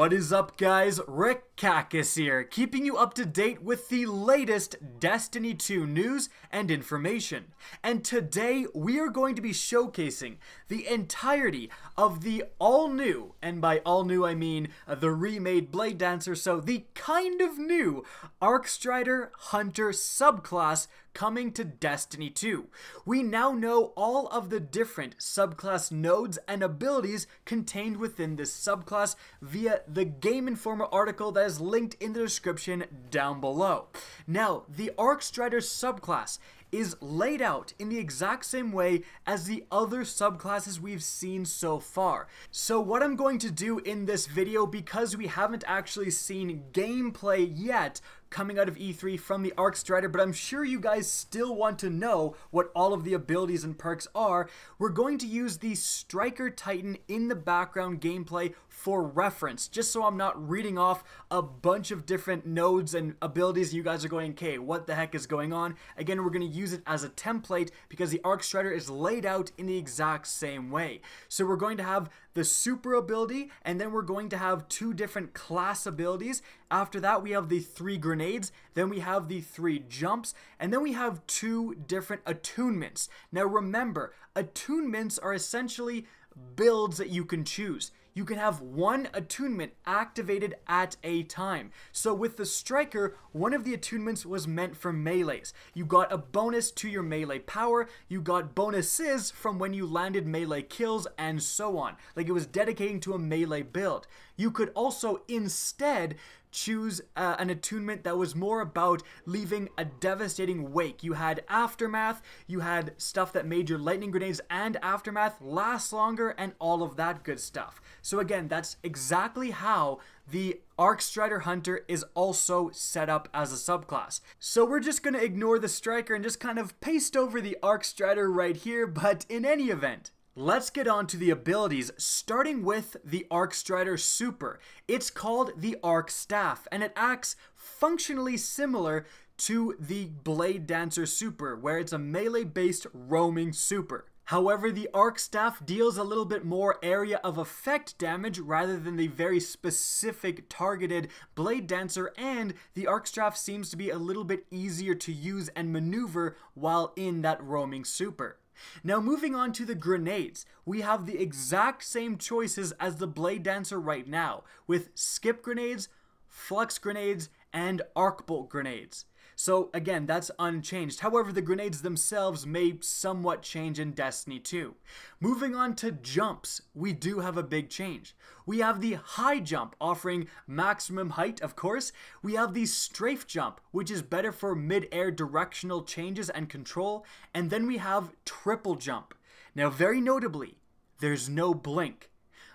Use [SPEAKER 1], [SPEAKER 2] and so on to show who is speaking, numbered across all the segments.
[SPEAKER 1] What is up, guys? Rick Cacus here, keeping you up to date with the latest Destiny 2 news and information. And today we are going to be showcasing the entirety of the all-new, and by all-new I mean the remade Blade Dancer, so the kind of new Arcstrider Hunter Subclass coming to Destiny 2. We now know all of the different subclass nodes and abilities contained within this subclass via the Game Informer article that is linked in the description down below. Now, the Arcstrider subclass is laid out in the exact same way as the other subclasses we've seen so far. So what I'm going to do in this video, because we haven't actually seen gameplay yet coming out of E3 from the Arcstrider, but I'm sure you guys still want to know what all of the abilities and perks are, we're going to use the Striker Titan in the background gameplay for reference, just so I'm not reading off a bunch of different nodes and abilities. You guys are going, okay, what the heck is going on? Again, we're going to use it as a template because the Arcstrider is laid out in the exact same way. So we're going to have the super ability, and then we're going to have two different class abilities. After that, we have the 3 grenades, then we have the 3 jumps, and then we have 2 different attunements. Now remember, attunements are essentially builds that you can choose. You can have one attunement activated at a time. So with the Striker, one of the attunements was meant for melees. You got a bonus to your melee power, you got bonuses from when you landed melee kills, and so on. Like, it was dedicating to a melee build. You could also instead choose an attunement that was more about leaving a devastating wake. You had Aftermath, you had stuff that made your lightning grenades and Aftermath last longer, and all of that good stuff. So again, that's exactly how the Arcstrider Hunter is also set up as a subclass. So we're just going to ignore the Striker and just kind of paste over the Arcstrider right here, but in any event, let's get on to the abilities, starting with the Arcstrider Super. It's called the Arc Staff, and it acts functionally similar to the Blade Dancer Super, where it's a melee-based roaming super. However, the Arc Staff deals a little bit more area of effect damage rather than the very specific targeted Blade Dancer, and the Arc Staff seems to be a little bit easier to use and maneuver while in that roaming super. Now moving on to the grenades, we have the exact same choices as the Blade Dancer right now, with skip grenades, flux grenades, and arc bolt grenades. So again, that's unchanged. However, the grenades themselves may somewhat change in Destiny 2. Moving on to jumps, we do have a big change. We have the high jump, offering maximum height, of course. We have the strafe jump, which is better for mid-air directional changes and control. And then we have triple jump. Now, very notably, there's no blink.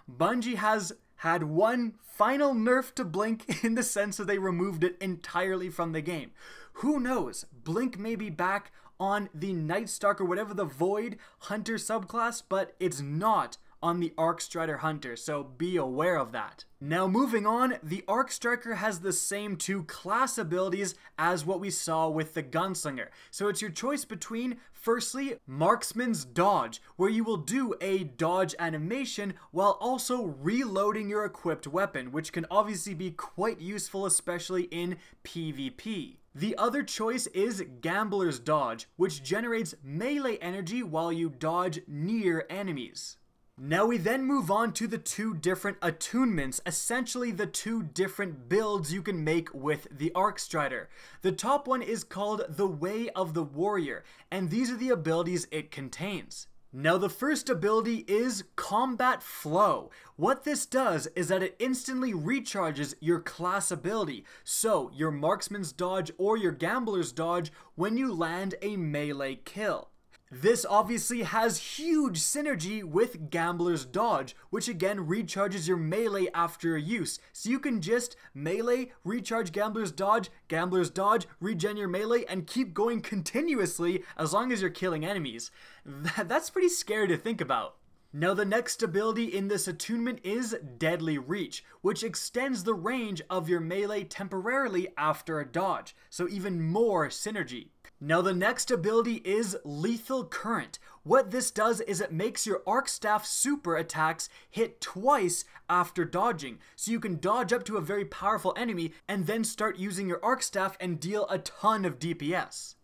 [SPEAKER 1] Bungie has had one final nerf to blink, in the sense that they removed it entirely from the game. Who knows? Blink may be back on the Night Stalker, whatever the Void Hunter subclass, but it's not on the Arcstrider Hunter, so be aware of that. Now moving on, the Arcstriker has the same 2 class abilities as what we saw with the Gunslinger. So it's your choice between, firstly, Marksman's Dodge, where you will do a dodge animation while also reloading your equipped weapon, which can obviously be quite useful, especially in PvP. The other choice is Gambler's Dodge, which generates melee energy while you dodge near enemies. Now we then move on to the 2 different attunements, essentially the 2 different builds you can make with the Arcstrider. The top one is called the Way of the Warrior, and these are the abilities it contains. Now the first ability is Combat Flow. What this does is that it instantly recharges your class ability, so your Marksman's Dodge or your Gambler's Dodge, when you land a melee kill. This obviously has huge synergy with Gambler's Dodge, which again recharges your melee after use. So you can just melee, recharge Gambler's Dodge, regen your melee, and keep going continuously as long as you're killing enemies. That's pretty scary to think about. Now the next ability in this attunement is Deadly Reach, which extends the range of your melee temporarily after a dodge, so even more synergy. Now the next ability is Lethal Current, What this does is it makes your Arc Staff super attacks hit twice after dodging. So you can dodge up to a very powerful enemy and then start using your Arc Staff and deal a ton of DPS.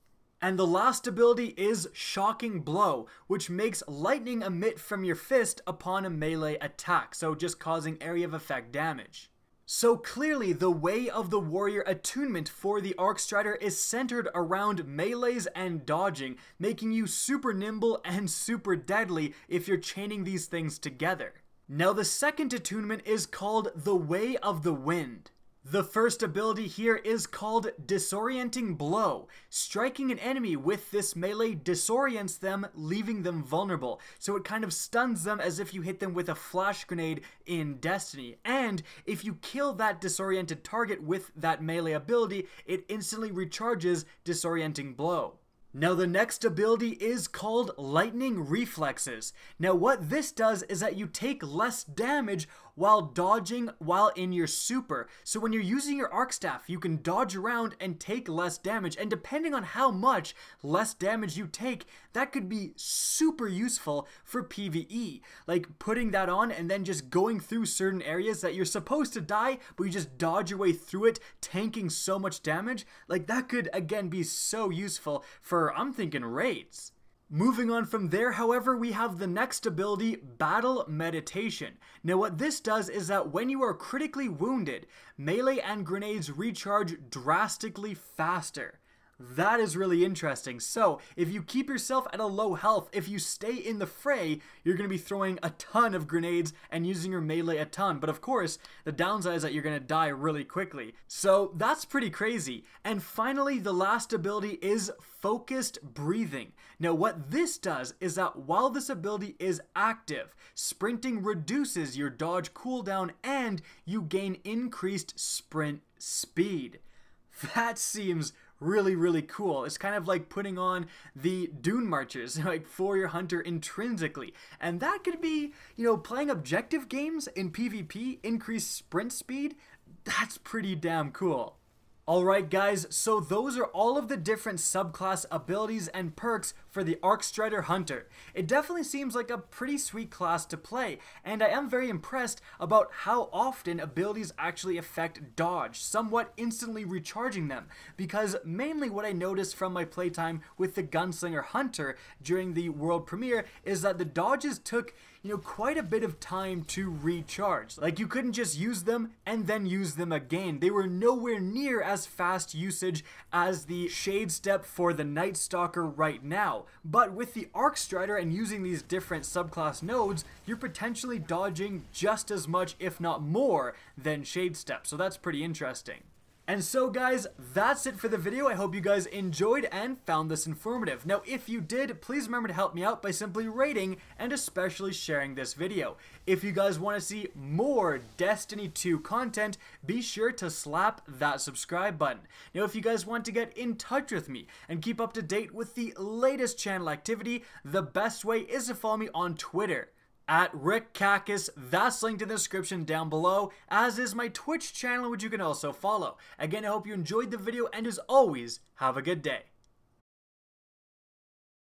[SPEAKER 1] And the last ability is Shocking Blow, which makes lightning emit from your fist upon a melee attack, so just causing area of effect damage. So clearly, the Way of the Warrior attunement for the Arcstrider is centered around melees and dodging, making you super nimble and super deadly if you're chaining these things together. Now the second attunement is called the Way of the Wind. The first ability here is called Disorienting Blow. Striking an enemy with this melee disorients them, leaving them vulnerable. So it kind of stuns them as if you hit them with a flash grenade in Destiny. And if you kill that disoriented target with that melee ability, it instantly recharges Disorienting Blow. Now the next ability is called Lightning Reflexes. Now what this does is that you take less damage while dodging while in your super. So when you're using your Arc Staff, you can dodge around and take less damage, and depending on how much less damage you take, that could be super useful for PvE. Like putting that on and then just going through certain areas that you're supposed to die, but you just dodge your way through it, tanking so much damage. Like that could again be so useful for, I'm thinking, raids. Moving on from there, however, we have the next ability, Battle Meditation. Now what this does is that when you are critically wounded, melee and grenades recharge drastically faster. That is really interesting. So if you keep yourself at a low health, if you stay in the fray, you're going to be throwing a ton of grenades and using your melee a ton. But of course, the downside is that you're going to die really quickly. So that's pretty crazy. And finally, the last ability is Focused Breathing. Now what this does is that while this ability is active, sprinting reduces your dodge cooldown and you gain increased sprint speed. That seems really cool. It's kind of like putting on the Dune Marchers like for your hunter intrinsically, and that could be, you know, playing objective games in PvP, increased sprint speed. That's pretty damn cool. Alright guys, so those are all of the different subclass abilities and perks for the Arcstrider Hunter. It definitely seems like a pretty sweet class to play, and I am very impressed about how often abilities actually affect dodge, somewhat instantly recharging them, because mainly what I noticed from my playtime with the Gunslinger Hunter during the world premiere is that the dodges took, you know, quite a bit of time to recharge. Like you couldn't just use them and then use them again. They were nowhere near as fast usage as the Shade Step for the Night Stalker right now. But with the Arcstrider and using these different subclass nodes, you're potentially dodging just as much, if not more, than Shade Step. So that's pretty interesting. And so guys, that's it for the video. I hope you guys enjoyed and found this informative. Now if you did, please remember to help me out by simply rating and especially sharing this video. If you guys want to see more Destiny 2 content, be sure to slap that subscribe button. Now if you guys want to get in touch with me and keep up to date with the latest channel activity, the best way is to follow me on Twitter. At RickCacus, that's linked in the description down below, as is my Twitch channel, which you can also follow. Again, I hope you enjoyed the video, and as always, have a good day.